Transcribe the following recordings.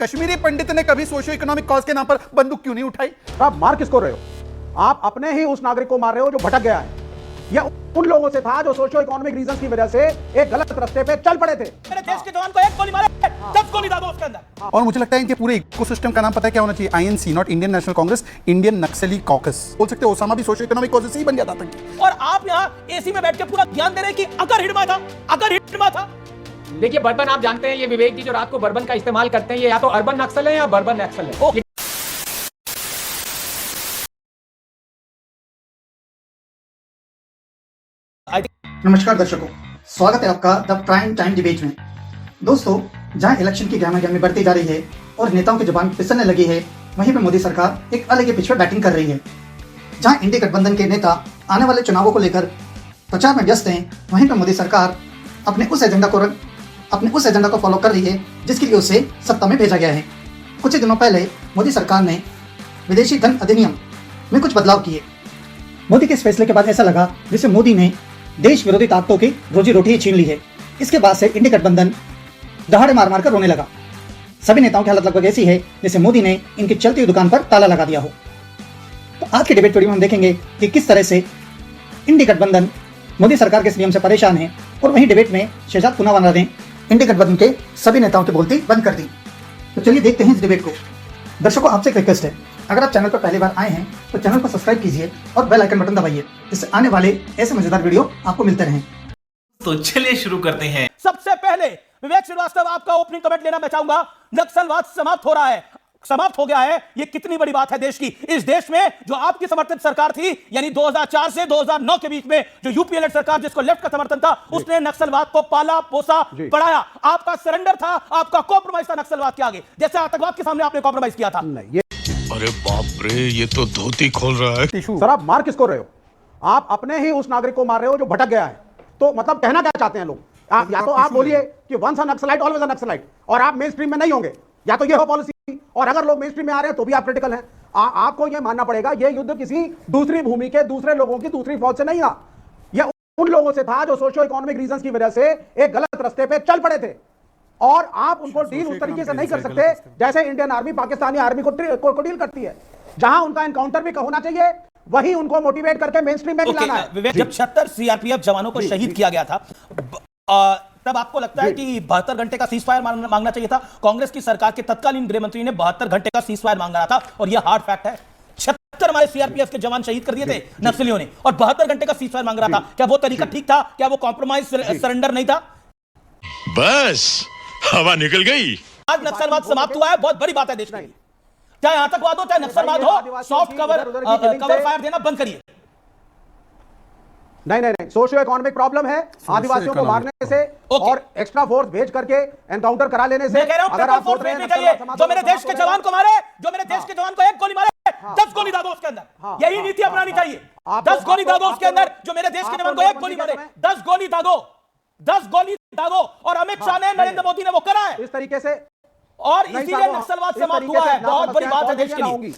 कश्मीरी पंडित ने कभी socio economic cause के नाम पर बंदूक क्यों नहीं उठाई? आप मार किसको रहे हो? आप अपने ही उस नागरिक को मार रहे हो जो भटक गया है। यह उन लोगों से था जो सोशियो इकोनॉमिक रीजंस की वजह से एक गलत रास्ते पे चल पड़े थे। मेरे देश के जवान को एक गोली मारे, 10 गोली दागो उसके अंदर। और मुझे लगता है इनके पूरे इकोसिस्टम का नाम पता है क्या होना चाहिए? INC, not Indian national Congress, Indian Naxali caucus. बोल सकते हो ओसामा भी सोशियो इकोनॉमिक कॉज से ही बन गया था आतंकी। और आप यहाँ एसी में बैठ के पूरा ज्ञान दे रहे हैं कि अगर हिडमा था, अगर हिडमा था। देखिए बर्बन, आप जानते हैं ये विवेक जी जो रात को बर्बन का इस्तेमाल करते हैं, ये या तो अर्बन नक्सल है या बर्बन नक्सल है। नमस्कार दर्शकों, स्वागत है आपका द प्राइम टाइम डिबेट में। दोस्तों, जहां इलेक्शन की गहमागहमी बढ़ती जा रही है और नेताओं की जुबान फिसलने लगी है, वहीं पे मोदी सरकार एक अलग ही पिच पर बैटिंग कर रही है। जहां इंडी गठबंधन के नेता आने वाले चुनावों को लेकर प्रचार में व्यस्त हैं, वहीं पर मोदी सरकार अपने उस एजेंडा को फॉलो कर रही है जिसके लिए उसे सत्ता में भेजा गया है। कुछ ही दिनों पहले मोदी सरकार ने विदेशी धन अधिनियम में कुछ बदलाव किए। मोदी के इस फैसले के बाद ऐसा लगा जैसे मोदी ने देश विरोधी ताकतों की रोजी रोटी ही छीन ली है। इसके बाद से इंडी गठबंधन दहाड़े मार मार कर रोने लगा। सभी नेताओं की हालत लगभग ऐसी है जैसे मोदी ने इनकी चलती हुई दुकान पर ताला लगा दिया हो। तो आज के डिबेट वीडियो में हम देखेंगे कि किस तरह से इंडी गठबंधन मोदी सरकार के इस नियम से परेशान है, और वहीं डिबेट में शहजाद पूनावाला ने इंडी गठबंधन के सभी नेताओं की बोलती बंद कर दी। तो चलिए देखते हैं इस डिबेट को। दर्शकों, आपसे एक रिक्वेस्ट है, अगर आप चैनल पर पहली बार आए हैं तो चैनल को सब्सक्राइब कीजिए और बेल आइकन बटन दबाइए, जिससे आने वाले ऐसे मजेदार वीडियो आपको मिलते रहें। तो चलिए शुरू करते हैं। सबसे पहले विवेक श्रीवास्तव, आपका ओपनिंग कमेंट लेना मैं चाहूंगा। नक्सलवाद समाप्त हो रहा है, समाप्त हो गया है। यह कितनी बड़ी बात है देश की। इस देश में जो आपकी समर्थित सरकार थी, यानी 2004 से 2009 के बीच में जो यूपीए लेड सरकार, जिसको लेफ्ट का समर्थन था, उसने नक्सलवाद को पाला पोसा बढ़ाया। आपका सरेंडर था, आपका कॉम्प्रोमाइज था नक्सलवाद के आगे, जैसे आतंकवाद के सामने आपने कॉम्प्रोमाइज किया था। अरे बाप रे, ये तो धोती खोल रहा है। सर, आप मार किसको रहे हो? आप अपने ही उस नागरिक को मार रहे हो जो भटक गया है। तो मतलब कहना क्या चाहते हैं लोग? या तो आप बोलिए कि once a Naxalite always a Naxalite, और आप मेन स्ट्रीम में नहीं होंगे, या तो ये हो पॉलिसी। और अगर लोग मेन स्ट्रीम में आ रहे हैं तो भी आप क्रिटिकल हैं। आपको ये मानना पड़ेगा ये युद्ध किसी दूसरी भूमि के दूसरे लोगों की दूसरी फौज से नहीं था। यह उन लोगों से था जो सोशियो इकोनॉमिक रीजंस की वजह से एक गलत रास्ते पे चल पड़े थे, और आप उनको डील उस तरीके से नहीं कर सकते जैसे इंडियन आर्मी पाकिस्तानी आर्मी को डील करती है। जहां उनका एनकाउंटर भी होना चाहिए, वही उनको मोटिवेट करके मेन स्ट्रीम में भी लाना है। जब 76 सीआरपीएफ जवानों को शहीद किया गया था, तब आपको लगता है कि 72 घंटे का सीज फायर मांगना चाहिए था? कांग्रेस की सरकार के तत्कालीन गृह मंत्री ने 72 घंटे का सीज फायर मांगा था, और यह हार्ड फैक्ट है। 76 हमारे सीआरपीएफ के जवान शहीद कर दिए थे नक्सलियों ने, और 72 घंटे का सीज फायर मांग रहा था। क्या वो तरीका ठीक था? क्या वो कॉम्प्रोमाइज सरेंडर नहीं था? बस हवा निकल गई। आज नक्सलवाद समाप्त हुआ है, बहुत बड़ी बात है देश के लिए। चाहे आतंकवाद हो, चाहे नक्सलवाद हो, सॉफ्ट कवर फायर देना बंद करिए। नहीं, सोशियो इकोनॉमिक प्रॉब्लम है आदिवासियों को मारने से और एक्स्ट्रा फोर्स भेज करके एनकाउंटर करा लेने से। मैं कह रहा हूं, अगर आप सोच रहे हैं जो मेरे देश के जवान को मारे, जो मेरे देश के जवान को एक गोली मारे, 10 गोली दागो उसके अंदर। यही नीति अपनानी चाहिए। 10 गोली दागो उसके अंदर। जो मेरे देश के जवान को एक गोली मारे, 10 गोली दागो, 10 गोली दागो। और अमित शाह ने, नरेंद्र मोदी ने वो करा है इस तरीके से, और इसीलिए नक्सलवाद समाप्त हुआ है। बहुत बड़ी बात है देश के लिए।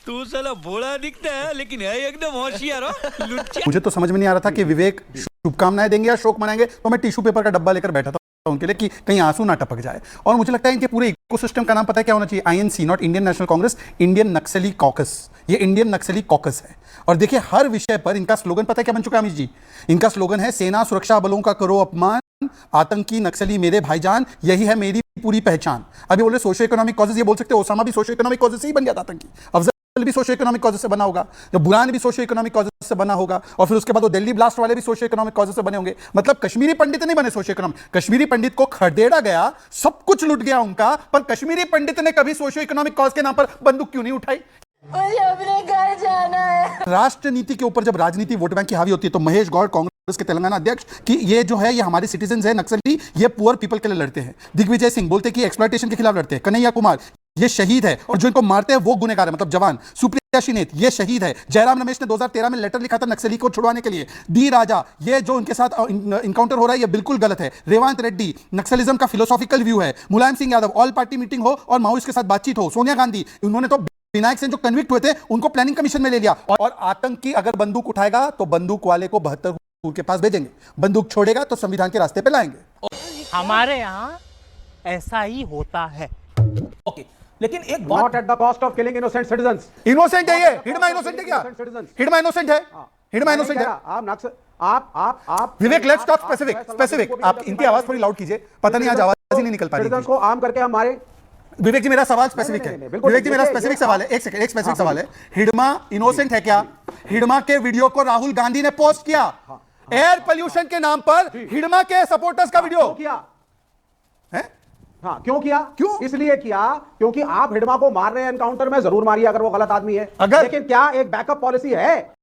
तू साला भोला दिखता है लेकिन है एकदम होशियार हो, लुच्चा। मुझे तो समझ में नहीं आ रहा था कि विवेक शुभकामनाएं देंगे या शोक मनाएंगे, तो मैं टिश्यू पेपर का डब्बा लेकर बैठा था उनके लिए कि कहीं आंसू ना टपक जाए। और मुझे लगता है इनके पूरे इकोसिस्टम का नाम पता है क्या होना चाहिए? INC, not Indian national Congress, Indian Naxali caucus. ये इंडियन नक्सली कॉकस है। और देखिए, हर विषय पर इनका स्लोगन पता है क्या बन चुका है अमित जी? इनका स्लोगन है, सेना सुरक्षा बलों का करो अपमान, आतंकी नक्सली मेरे भाईजान, यही है मेरी पूरी पहचान। अभी बोले सोशियो इकोनॉमिक कॉजेस, ये बोल सकते हो ओसामा भी सोशियो इकोनॉमिक कॉजेस से ही बन गया था आतंकी, अफजल भी सोशियो इकोनॉमिक कॉजेस से बना होगा, जो बुरान भी सोशियो इकोनॉमिक कॉजेस से बना होगा, और फिर उसके बाद वो दिल्ली ब्लास्ट वाले भी सोशियो इकोनॉमिक कॉजेस से बने होंगे। मतलब कश्मीरी पंडित नहीं बने सोशियो इकोनॉमिक, कश्मीरी पंडित को खदेड़ा गया, सब कुछ लूट गया उनका, पर कश्मीरी पंडित ने कभी सोशियो इकोनॉमिक कॉज के नाम पर बंदूक क्यों नहीं उठाई? मुझे अपने घर जाना है। राष्ट्र नीति के ऊपर जब राजनीति वोट बैंक की हावी होती है, तो महेश गौड़, कांग्रेस के तेलंगाना अध्यक्ष, कि ये जो है ये हमारे सिटीजन है नक्सली, ये पुअर पीपल के लिए लड़ते हैं। दिग्विजय सिंह बोलते हैं कि एक्सप्लॉयटेशन के खिलाफ लड़ते हैं। कन्हैया कुमार, ये शहीद है, और जो इनको मारते हैं वो गुनहगार है, मतलब जवान। सुप्रिया शिनेत, ये शहीद है। जयराम रमेश ने 2013 में लेटर लिखा था नक्सली को छुड़वाने के लिए। डी राजा, ये जो इनके साथ इनकाउंटर हो रहा है ये बिल्कुल गलत है। रेवंत रेड्डी, नक्सलिज्म का फिलोसॉफिकल व्यू है। Mulayam Singh Yadav, all party meeting हो और माओइस्ट के साथ बातचीत हो। सोनिया गांधी, उन्होंने तो विनायक सेन जो कन्विक्ट हुए थे उनको प्लानिंग कमीशन में ले लिया। और आतंकी अगर बंदूक उठाएगा तो बंदूक वाले को 72 के पास भेजेंगे, बंदूक छोड़ेगा तो संविधान के रास्ते पे लाएंगे। हमारे यहाँ ऐसा ही होता है। ओके, लेकिन एक बात, not at the cost of killing innocent citizens. Innocent है ये, हिडमा इनोसेंट है क्या? हिडमा इनोसेंट है, हिडमा इनोसेंट है। आप नक्सल आप विवेक, लेट्स टॉक स्पेसिफिक। आप इनकी आवाज थोड़ी लाउड कीजिए, पता नहीं आज आवाज ही नहीं निकल पा रही सिटीजंस को आम करके हमारे। विवेक जी मेरा सवाल स्पेसिफिक है, बिल्कुल विवेक जी मेरा स्पेसिफिक सवाल है, एक सेकंड, एक स्पेसिफिक सवाल है। हिडमा इनोसेंट है क्या? हिडमा के वीडियो को राहुल गांधी ने पोस्ट किया, एयर पोल्यूशन के नाम पर हिडमा के सपोर्टर्स का वीडियो किया है। हाँ, क्यों किया? क्यों? इसलिए किया क्योंकि आप हिडमा को मार रहे हैं एनकाउंटर में, जरूर मारिए अगर वो गलत आदमी है। अगर- लेकिन क्या एक बैकअप पॉलिसी है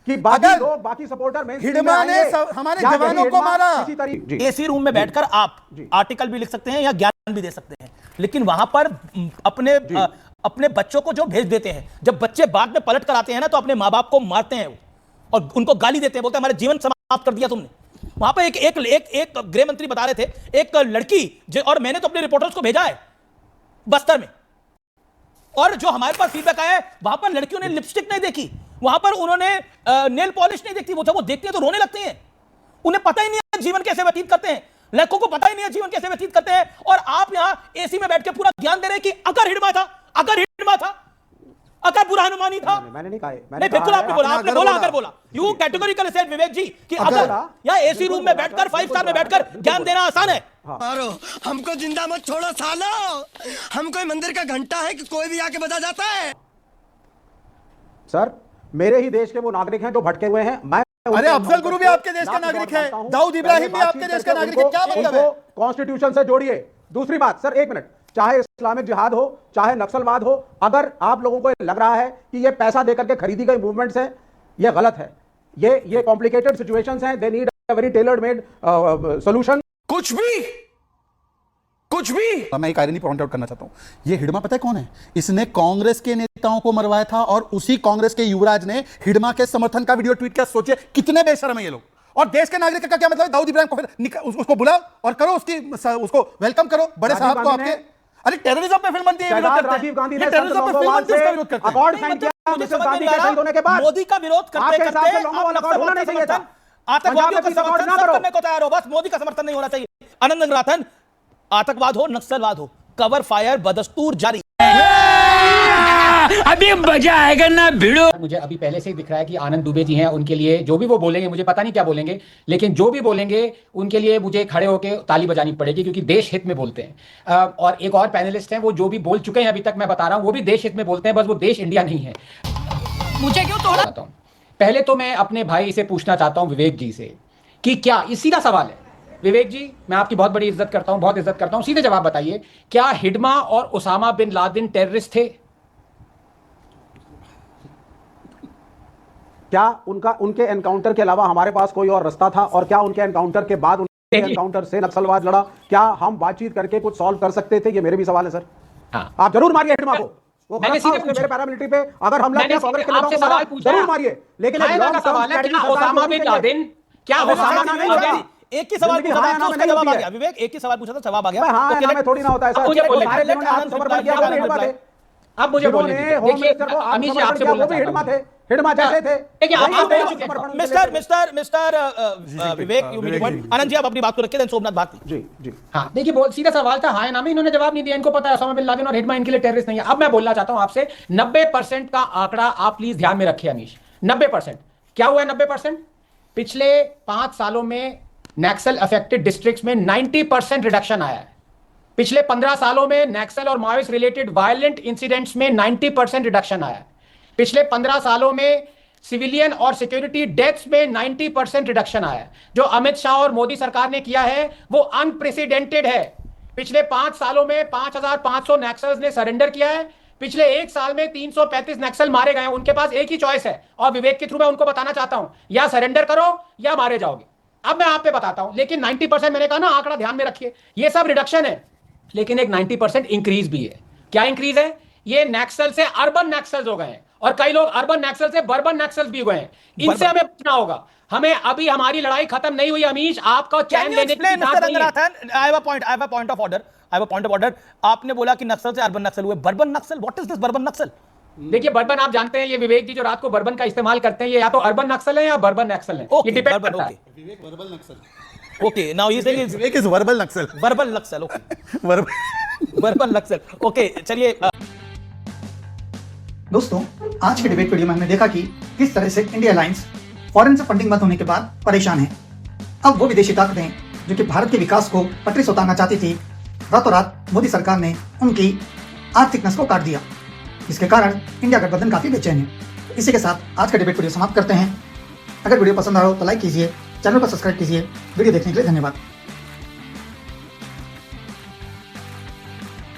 कि बाकी अगर लोग, बाकी सपोर्टर में हिडमा ने हमारे जवानों को मारा, किसी तरीके एसी रूम में बैठकर आप आर्टिकल भी लिख सकते हैं या ज्ञान भी दे सकते हैं, लेकिन वहां पर अपने बच्चों को जो भेज देते हैं, जब बच्चे बाद में पलट कर आते हैं ना, तो अपने माँ बाप को मारते हैं और उनको गाली देते हैं, बोलते हैं हमारे जीवन समाप्त कर दिया तुमने। वहां पर एक गृह मंत्री बता रहे थे, एक लड़की और मैंने तो अपने रिपोर्टर्स को भेजा है बस्तर में, और जो हमारे पास फीडबैक आया है, वहां पर लड़कियों ने लिपस्टिक नहीं देखी, वहां पर उन्होंने नेल पॉलिश नहीं देखती, वो देखती है तो रोने लगती हैं। उन्हें पता ही नहीं है जीवन कैसे व्यतीत करते हैं, लड़कों को पता ही नहीं है जीवन कैसे व्यतीत करते हैं, और आप यहां एसी में बैठ के पूरा ज्ञान दे रहे हैं कि अगर हिडमा था, अगर बुरहानुमानी था। मैंने नहीं कहा, नहीं, बिल्कुल आपने बोला, आपने बोला अगर बोला, यू कैटेगोरिकली सेड विवेक जी कि अगर या एसी रूम में बैठकर 5 स्टार में बैठकर ज्ञान देना आसान है। मारो हमको जिंदा मत छोड़ो सालो, हम कोई मंदिर का घंटा है कि कोई भी आके बजा जाता है। सर, मेरे ही देश के वो नागरिक हैं जो भटके हुए हैं। मैं अरे अफजल गुरु भी आपके देश का नागरिक है, दाऊद इब्राहिम भी आपके देश का नागरिक है, क्या मतलब है? कॉन्स्टिट्यूशन से जोड़िए। दूसरी बात सर, एक मिनट, चाहे इस्लामिक जिहाद हो, चाहे नक्सलवाद हो, अगर आप लोगों को लग रहा है कि ये पैसा देकर के खरीदी गई मूवमेंट्स हैं, ये गलत है। ये कॉम्प्लिकेटेड सिचुएशंस हैं, they need a very tailored made solution. कुछ भी मैं एक आयरनी पॉइंट आउट करना चाहता हूं, ये हिडमा पता है कौन है? इसने कांग्रेस के नेताओं को मरवाया था, और उसी कांग्रेस के युवराज ने हिडमा के समर्थन का वीडियो ट्वीट किया। सोचिए कितने बेशर्म है ये लोग। और देश के नागरिक का क्या मतलब है? दाऊद इब्राहिम को फिर उसको बुलाओ और करो, उसको वेलकम करो, बड़े साहब को आपके। अरे टेररिज्म पे फिल्म बनती है, राजीव गांधी ने टेररिज्म पे फिल्म बनती है, उसका विरोध करते हैं। अकॉर्ड साइन किया मिसेस गांधी के शहीद होने के बाद। मोदी का विरोध करते आपके हिसाब से लोगों वाला अकॉर्ड होना नहीं चाहिए था। आतंकवादियों का समर्थन सब करने को तैयार हो, बस मोदी का समर्थन नहीं होना चाहिए। आनंद रंगनाथन, आतंकवाद हो, नक्सलवाद हो, कवर फायर बदस्तूर जारी। अभी मजा आएगा ना भिड़ो। मुझे अभी पहले से ही दिख रहा है कि आनंद दुबे जी हैं, उनके लिए जो भी वो बोलेंगे, मुझे पता नहीं क्या बोलेंगे, लेकिन जो भी बोलेंगे उनके लिए मुझे खड़े होकर ताली बजानी पड़ेगी, क्योंकि देश हित में बोलते हैं। और एक और पैनलिस्ट हैं, वो जो भी बोल चुके हैं अभी तक, मैं बता रहा हूं, वो भी देश हित में बोलते हैं, बस वो देश इंडिया नहीं है। मुझे क्यों तोड़ा? पहले तो मैं अपने भाई से पूछना चाहता हूं, विवेक जी से, कि क्या, इसी का सवाल है विवेक जी, मैं आपकी बहुत बड़ी इज्जत करता हूं, बहुत इज्जत करता हूं, सीधे जवाब बताइए, क्या हिडमा और उसामा बिन लादेन टेररिस्ट थे? क्या उनके एनकाउंटर के अलावा हमारे पास कोई और रास्ता था? और क्या उनके एनकाउंटर के बाद, उनके एनकाउंटर से नक्सलवाद लड़ा? क्या हम बातचीत करके कुछ सॉल्व कर सकते थे? ये मेरे भी सवाल है सर। हाँ। आप जरूर मारिए हिडमा को, वो मैंने सीधे मेरे पैरामिलिट्री पे अगर हमला किया, कांग्रेस के नेताओं को सवाल पूछा, जरूर मारिए, लेकिन सवाल है, क्या ओसामा बिन लादेन, क्या ओसामा बिन लादेन? एक ही सवाल पूछा था, उसका जवाब आ गया। विवेक, एक ही सवाल पूछा था, जवाब आ गया। हाँ, नाम थोड़ी ना होता है सर। मुझे बोलने सारे जिन्होंने आत्मसमर्पण किया वो हिडमा थे। अब मुझे बोलने दीजिए। देखिए अमीश जी, आपसे बोलना हिडमा थे, हिडमा जैसे थे। देखिए आप बोल चुके हैं mister Vivek, you mean point. Anand ji, आप अपनी बात को रखिए, देन सोमनाथ बात। जी। हाँ, देखिए बहुत सीधा सवाल था, हाँ या ना में, इन्होंने जवाब नहीं दिया। इनको पता है ओसामा बिन लादेन और हिडमा इनके लिए टेररिस्ट नहीं है। अब मैं बोलना चाहता हूं आपसे, 90% का आंकड़ा आप प्लीज ध्यान में रखिए अमीश। 90% क्या हुआ है? 90% पिछले 5 सालों में नक्सल अफेक्टेड डिस्ट्रिक्ट्स में 90% रिडक्शन आया है। पिछले 15 सालों में नक्सल और माओइस्ट रिलेटेड वायलेंट इंसिडेंट्स में 90% रिडक्शन आया है। पिछले 15 सालों में सिविलियन और सिक्योरिटी डेथ्स में 90% रिडक्शन आया है। जो अमित शाह और मोदी सरकार ने किया है वो अनप्रेसिडेंटेड है। पिछले 5 सालों में 5500 नक्सल्स ने सरेंडर किया है। पिछले 1 साल में 335 नक्सल मारे गए हैं। उनके पास एक ही चॉइस है, और विवेक के थ्रू मैं उनको बताना चाहता हूं, या सरेंडर करो या मारे जाओगे। अब मैं आप पे बताता हूं, लेकिन 90% मैंने कहा ना, आंकड़ा ध्यान में रखिए, ये सब रिडक्शन है, लेकिन एक 90% इंक्रीज भी है। क्या इंक्रीज है? ये नक्सल से अर्बन नक्सल्स हो गए हैं, और कई लोग अर्बन नक्सल से बर्बन नक्सल्स भी हुए हैं। इनसे हमें बचना होगा। हमें अभी हमारी लड़ाई खत्म नहीं हुई अमीश, आपका चैन लेने की बात नहीं है। I have a point of order. आपने बोला कि नक्सल से अर्बन नक्सल हुए, verbal Naxal, what is this verbal Naxal? देखिए बर्बन आप जानते हैं, ये विवेक जी जो रात को बर्बन का इस्तेमाल करते हैं, ये या तो अर्बन नक्सल है या बर्बन नक्सल है। ये डिपेंड करता है। Vivek verbal Naxal. Okay, now he says Vivek is verbal Naxal. verbal Naxal, okay. Verbal Naxal. Okay चलिए दोस्तों, आज के डिबेट वीडियो में हमने देखा कि किस तरह से इंडिया अलायंस फॉरेन से फंडिंग बंद होने के बाद परेशान है। अब वो विदेशी ताकतें जो कि भारत के विकास को पटरी से उतारना चाहती थी, रातों रात मोदी सरकार ने उनकी आर्थिक नस को काट दिया, जिसके कारण इंडिया गठबंधन काफी बेचैन है। इसी के साथ आज का डिबेट वीडियो समाप्त करते हैं। अगर वीडियो पसंद आया हो तो लाइक कीजिए, चैनल को सब्सक्राइब कीजिए। वीडियो देखने के लिए धन्यवाद।